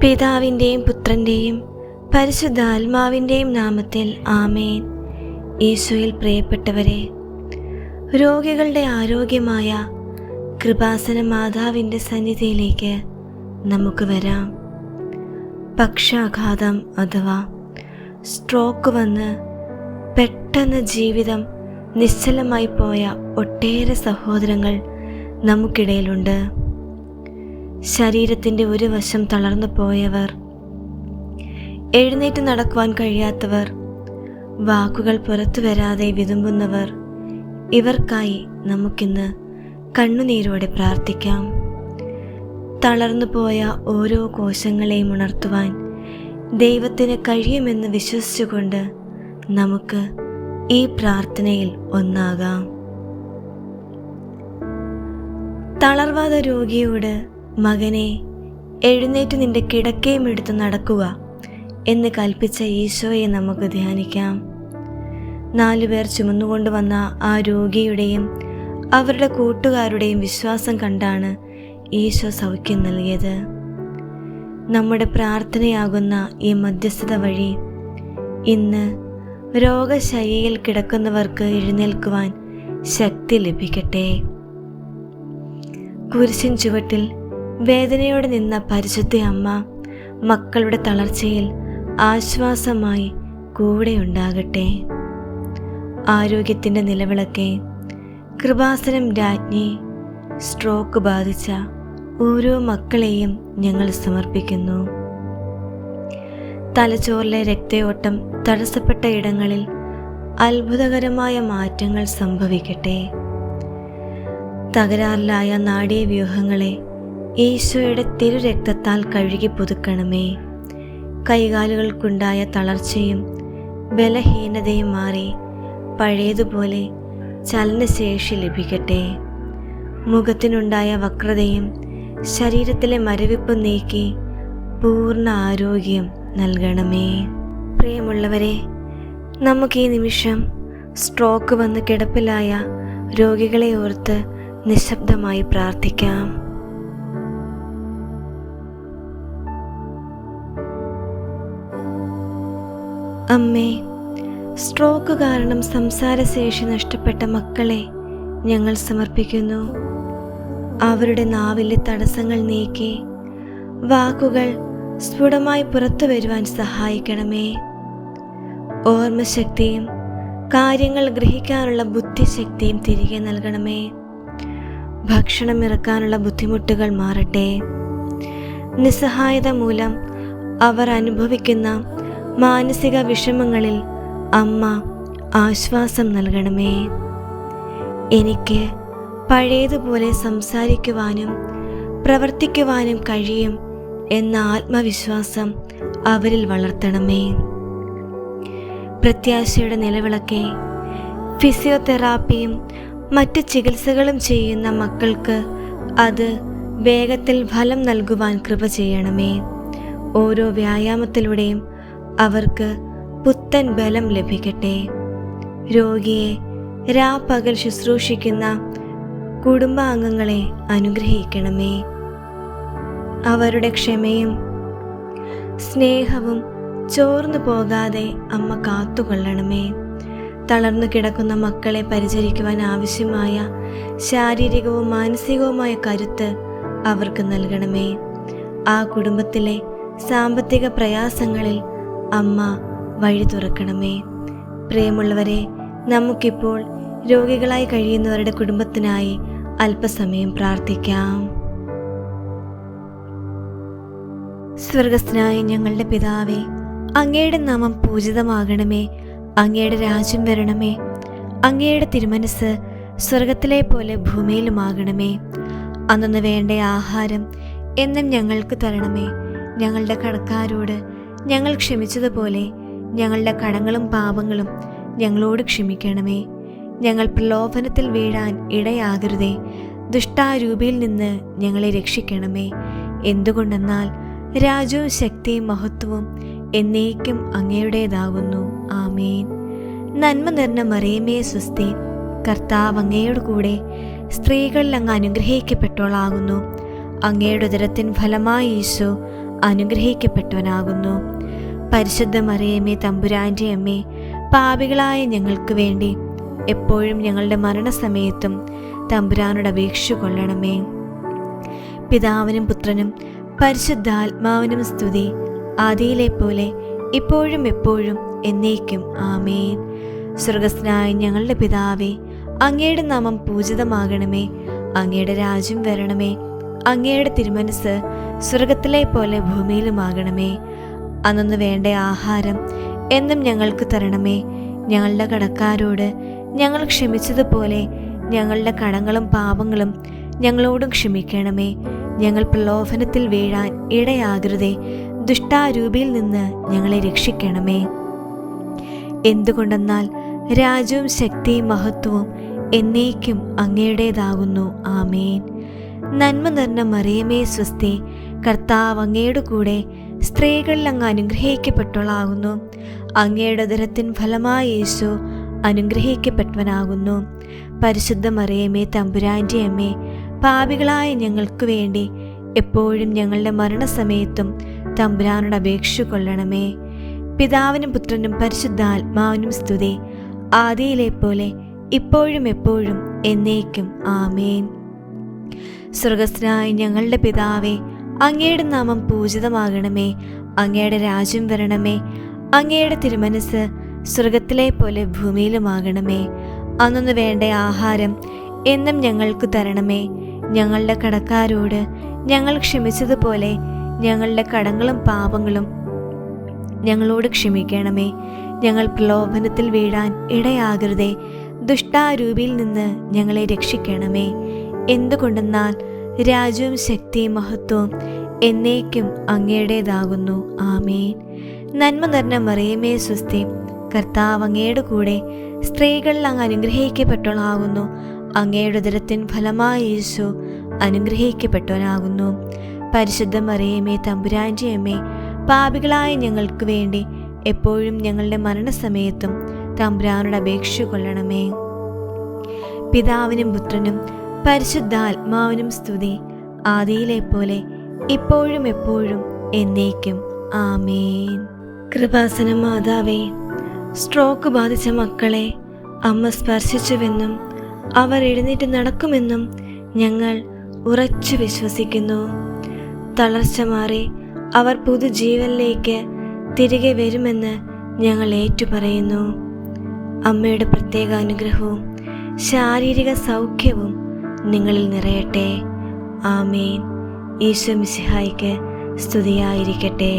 പിതാവിൻ്റെയും പുത്രൻ്റെയും പരിശുദ്ധാത്മാവിൻ്റെയും നാമത്തിൽ ആമേൻ. ഈശോയിൽ പ്രിയപ്പെട്ടവരെ, രോഗികളുടെ ആരോഗ്യമായ കൃപാസന മാതാവിൻ്റെ സന്നിധിയിലേക്ക് നമുക്ക് വരാം. പക്ഷാഘാതം അഥവാ സ്ട്രോക്ക് വന്ന് പെട്ടെന്ന് ജീവിതം നിശ്ചലമായി പോയ ഒട്ടേറെ സഹോദരങ്ങൾ നമുക്കിടയിലുണ്ട്. ശരീരത്തിൻ്റെ ഒരു വശം തളർന്നു പോയവർ, എഴുന്നേറ്റ് നടക്കുവാൻ കഴിയാത്തവർ, വാക്കുകൾ പുറത്തു വരാതെ വിതുമ്പുന്നവർ, ഇവർക്കായി നമുക്കിന്ന് കണ്ണുനീരോടെ പ്രാർത്ഥിക്കാം. തളർന്നു പോയ ഓരോ കോശങ്ങളെയും ഉണർത്തുവാൻ ദൈവത്തിന് കഴിയുമെന്ന് വിശ്വസിച്ചുകൊണ്ട് നമുക്ക് ഈ പ്രാർത്ഥനയിൽ ഒന്നാകാം. തളർവാദ രോഗിയോട്, മകനെ, എഴുന്നേറ്റ് നിന്റെ കിടക്കയും എടുത്ത് നടക്കുക എന്ന് കൽപ്പിച്ച ഈശോയെ നമുക്ക് ധ്യാനിക്കാം. 4 പേർ ചുമന്നുകൊണ്ടുവന്ന ആ രോഗിയുടെയും അവരുടെ കൂട്ടുകാരുടെയും വിശ്വാസം കണ്ടാണ് ഈശോ സൗഖ്യം നൽകിയത്. നമ്മുടെ പ്രാർത്ഥനയാകുന്ന ഈ മധ്യസ്ഥത വഴി ഇന്ന് രോഗശയ്യയിൽ കിടക്കുന്നവർക്ക് എഴുന്നേൽക്കുവാൻ ശക്തി ലഭിക്കട്ടെ. കുരിശിൻ ചുവട്ടിൽ വേദനയോടെ നിന്ന പരിശുദ്ധ അമ്മ മക്കളുടെ തളർച്ചയിൽ ആശ്വാസമായി കൂടെയുണ്ടാകട്ടെ. ആരോഗ്യത്തിൻ്റെ നിലവിളക്കെ, കൃപാസനം രാജ്ഞി, സ്ട്രോക്ക് ബാധിച്ച ഓരോ മക്കളെയും ഞങ്ങൾ സമർപ്പിക്കുന്നു. തലച്ചോറിലെ രക്തയോട്ടം തടസ്സപ്പെട്ട ഇടങ്ങളിൽ അത്ഭുതകരമായ മാറ്റങ്ങൾ സംഭവിക്കട്ടെ. തകരാറിലായ നാഡീവ്യൂഹങ്ങളെ ഈശോയുടെ തിരുരക്തത്താൽ കഴുകി പുതുക്കണമേ. കൈകാലുകൾക്കുണ്ടായ തളർച്ചയും ബലഹീനതയും മാറി പഴയതുപോലെ ചലനശേഷി ലഭിക്കട്ടെ. മുഖത്തിനുണ്ടായ വക്രതയും ശരീരത്തിലെ മരവിപ്പും നീക്കി പൂർണ്ണ ആരോഗ്യം നൽകണമേ. പ്രിയമുള്ളവരെ, നമുക്ക് ഈ നിമിഷം സ്ട്രോക്ക് വന്ന് കിടപ്പിലായ രോഗികളെ ഓർത്ത് നിശബ്ദമായി പ്രാർത്ഥിക്കാം. അമ്മേ, സ്ട്രോക്ക് കാരണം സംസാരശേഷി നഷ്ടപ്പെട്ട മക്കളെ ഞങ്ങൾ സമർപ്പിക്കുന്നു. അവരുടെ നാവിലെ തടസ്സങ്ങൾ നീക്കി വാക്കുകൾ സ്ഫുടമായി പുറത്തു വരുവാൻ സഹായിക്കണമേ. ഓർമ്മശക്തിയും കാര്യങ്ങൾ ഗ്രഹിക്കാനുള്ള ബുദ്ധിശക്തിയും തിരികെ നൽകണമേ. ഭക്ഷണം ഇറക്കാനുള്ള ബുദ്ധിമുട്ടുകൾ മാറട്ടെ. നിസ്സഹായത മൂലം അവർ അനുഭവിക്കുന്ന മാനസിക വിഷമങ്ങളിൽ അമ്മ ആശ്വാസം നൽകണമേ. എനിക്ക് പഴയതുപോലെ സംസാരിക്കുവാനും പ്രവർത്തിക്കുവാനും കഴിയും എന്ന ആത്മവിശ്വാസം അവരിൽ വളർത്തണമേ. പ്രത്യാശയുടെ നിലവിളക്കെ, ഫിസിയോതെറാപ്പിയും മറ്റ് ചികിത്സകളും ചെയ്യുന്ന മക്കൾക്ക് അത് വേഗത്തിൽ ഫലം നൽകുവാൻ കൃപ ചെയ്യണമേ. ഓരോ വ്യായാമത്തിലൂടെയും അവർക്ക് പുത്തൻ ബലം ലഭിക്കട്ടെ. രോഗിയെ രാപ്പകൽ ശുശ്രൂഷിക്കുന്ന കുടുംബാംഗങ്ങളെ അനുഗ്രഹിക്കണമേ. അവരുടെ ക്ഷമയും സ്നേഹവും ചോർന്നു പോകാതെ അമ്മ കാത്തുകൊള്ളണമേ. തളർന്നു കിടക്കുന്ന മക്കളെ പരിചരിക്കുവാൻ ആവശ്യമായ ശാരീരികവും മാനസികവുമായ കരുത്ത് അവർക്ക് നൽകണമേ. ആ കുടുംബത്തിലെ സാമ്പത്തിക പ്രയാസങ്ങളിൽ അമ്മ വഴി തുറക്കണമേ. പ്രിയമുള്ളവരെ, നമുക്കിപ്പോൾ രോഗികളായി കഴിയുന്നവരുടെ കുടുംബത്തിനായി അല്പസമയം പ്രാർത്ഥിക്കാം. സ്വർഗസ്ഥനായ ഞങ്ങളുടെ പിതാവേ, അങ്ങയുടെ നാമം പൂജിതമാകണമേ. അങ്ങയുടെ രാജ്യം വരണമേ. അങ്ങയുടെ തിരുമനസ് സ്വർഗത്തിലെ പോലെ ഭൂമിയിലുമാകണമേ. അന്നു വേണ്ട ആഹാരം എന്നും ഞങ്ങൾക്ക് തരണമേ. ഞങ്ങളുടെ കടക്കാരോട് ഞങ്ങൾ ക്ഷമിച്ചതുപോലെ ഞങ്ങളുടെ കടങ്ങളും പാപങ്ങളും ഞങ്ങളോട് ക്ഷമിക്കണമേ. ഞങ്ങൾ പ്രലോഭനത്തിൽ വീഴാൻ ഇടയാകരുതേ. ദുഷ്ടാരൂപിയിൽ നിന്ന് ഞങ്ങളെ രക്ഷിക്കണമേ. എന്തുകൊണ്ടെന്നാൽ രാജ്യവും ശക്തിയും മഹത്വവും എന്നേക്കും അങ്ങയുടേതാകുന്നു. ആമേൻ. നന്മ നിറഞ്ഞ മറിയമേ സ്വസ്തി, കർത്താവ് അങ്ങയോട് കൂടെ സ്ത്രീകളിൽ അങ്ങ് അനുഗ്രഹിക്കപ്പെട്ടോളാകുന്നു. അങ്ങയുടെ ഉദരത്തിൻ ഫലമായി ഈശോ അനുഗ്രഹിക്കപ്പെട്ടവനാകുന്നു. പരിശുദ്ധ മറിയമേ, തമ്പുരാൻ്റെ അമ്മേ, പാപികളായ ഞങ്ങൾക്ക് വേണ്ടി എപ്പോഴും ഞങ്ങളുടെ മരണസമയത്തും തമ്പുരാനോട് അപേക്ഷ കൊള്ളണമേ. പിതാവിനും പുത്രനും പരിശുദ്ധാത്മാവിനും സ്തുതി, ആദിയിലെ പോലെ ഇപ്പോഴും എപ്പോഴും എന്നേക്കും. ആമേൻ. സ്വർഗസ്ഥനായ ഞങ്ങളുടെ പിതാവേ, അങ്ങയുടെ നാമം പൂജിതമാകണമേ. അങ്ങയുടെ രാജ്യം വരണമേ. അങ്ങയുടെ തിരുമനസ് സ്വർഗത്തിലെ പോലെ ഭൂമിയിലുമാകണമേ. അന്നു വേണ്ട ആഹാരം എന്നും ഞങ്ങൾക്ക് തരണമേ. ഞങ്ങളുടെ കടക്കാരോട് ഞങ്ങൾ ക്ഷമിച്ചതുപോലെ ഞങ്ങളുടെ കടങ്ങളും പാപങ്ങളും ഞങ്ങളോടും ക്ഷമിക്കണമേ. ഞങ്ങൾ പ്രലോഭനത്തിൽ വീഴാൻ ഇടയാകരുതേ. ദുഷ്ടാരൂപിയിൽ നിന്ന് ഞങ്ങളെ രക്ഷിക്കണമേ. എന്തുകൊണ്ടെന്നാൽ രാജ്യവും ശക്തിയും മഹത്വവും എന്നേക്കും അങ്ങയുടേതാകുന്നു. ആമേൻ. നന്മ നിറഞ്ഞ മറിയമേ, സ്വസ്തി, കർത്താവ് അങ്ങയുടെ കൂടെ സ്ത്രീകളിൽ അങ്ങ് അനുഗ്രഹിക്കപ്പെട്ടവളാകുന്നു. അങ്ങയുടെ ഉദരത്തിൻ ഫലമായ യേശു അനുഗ്രഹിക്കപ്പെട്ടവനാകുന്നു. പരിശുദ്ധ മറിയമേ, തമ്പുരാൻ്റെ അമ്മേ, പാപികളായ ഞങ്ങൾക്ക് വേണ്ടി എപ്പോഴും ഞങ്ങളുടെ മരണസമയത്തും തമ്പുരാനോട് അപേക്ഷ കൊള്ളണമേ. പിതാവിനും പുത്രനും പരിശുദ്ധാത്മാവിനും സ്തുതി, ആദിയിലെ പോലെ ഇപ്പോഴും എപ്പോഴും എന്നേക്കും. ആമേൻ. സ്വർഗസ്ഥനായ ഞങ്ങളുടെ പിതാവേ, അങ്ങയുടെ നാമം പൂജിതമാകണമേ. അങ്ങയുടെ രാജ്യം വരണമേ. അങ്ങയുടെ തിരുമനസ് സ്വർഗത്തിലെ പോലെ ഭൂമിയിലുമാകണമേ. അന്നു വേണ്ട ആഹാരം എന്നും ഞങ്ങൾക്ക് തരണമേ. ഞങ്ങളുടെ കടക്കാരോട് ഞങ്ങൾ ക്ഷമിച്ചതുപോലെ ഞങ്ങളുടെ കടങ്ങളും പാപങ്ങളും ഞങ്ങളോട് ക്ഷമിക്കണമേ. ഞങ്ങൾ പ്രലോഭനത്തിൽ വീഴാൻ ഇടയാകരുതേ. ദുഷ്ടാരൂപിയിൽ നിന്ന് ഞങ്ങളെ രക്ഷിക്കണമേ. എന്തുകൊണ്ടെന്നാൽ രാജ്യവും ശക്തിയും മഹത്വവും എന്നേക്കും അങ്ങയുടേതാകുന്നു. ആമേൻ. നന്മ നിറഞ്ഞ മറിയമേ, സ്വസ്തി, കർത്താവ് അങ്ങയുടെ കൂടെ സ്ത്രീകളിൽ അങ്ങ് അനുഗ്രഹിക്കപ്പെട്ടവളാകുന്നു. അങ്ങയുടെ ഉദരത്തിൻ ഫലമായ യേശു അനുഗ്രഹിക്കപ്പെട്ടവനാകുന്നു. പരിശുദ്ധ മറിയമേ, തമ്പുരാൻ്റെ അമ്മേ, പാപികളായ ഞങ്ങൾക്ക് വേണ്ടി എപ്പോഴും ഞങ്ങളുടെ മരണസമയത്തും തമ്പുരാനോട് അപേക്ഷ കൊള്ളണമേ. പിതാവിനും പുത്രനും പരിശുദ്ധാത്മാവിനും സ്തുതി, ആദിയിലെ പോലെ ഇപ്പോഴും എപ്പോഴും എന്നേക്കും. ആമേൻ. കൃപാസന മാതാവേ, സ്ട്രോക്ക് ബാധിച്ച മക്കളെ അമ്മ സ്പർശിച്ചുവെന്നും അവർ എഴുന്നേറ്റ് നടക്കുമെന്നും ഞങ്ങൾ ഉറച്ചു വിശ്വസിക്കുന്നു. തളർച്ച മാറി അവർ പുതുജീവനിലേക്ക് തിരികെ വരുമെന്ന് ഞങ്ങൾ ഏറ്റുപറയുന്നു. അമ്മയുടെ പ്രത്യേക അനുഗ്രഹവും ശാരീരിക സൗഖ്യവും നിങ്ങളിൽ നിറയട്ടെ. ആമേൻ. ഈശോ മിശിഹായ്ക്ക് സ്തുതിയായിരിക്കട്ടെ.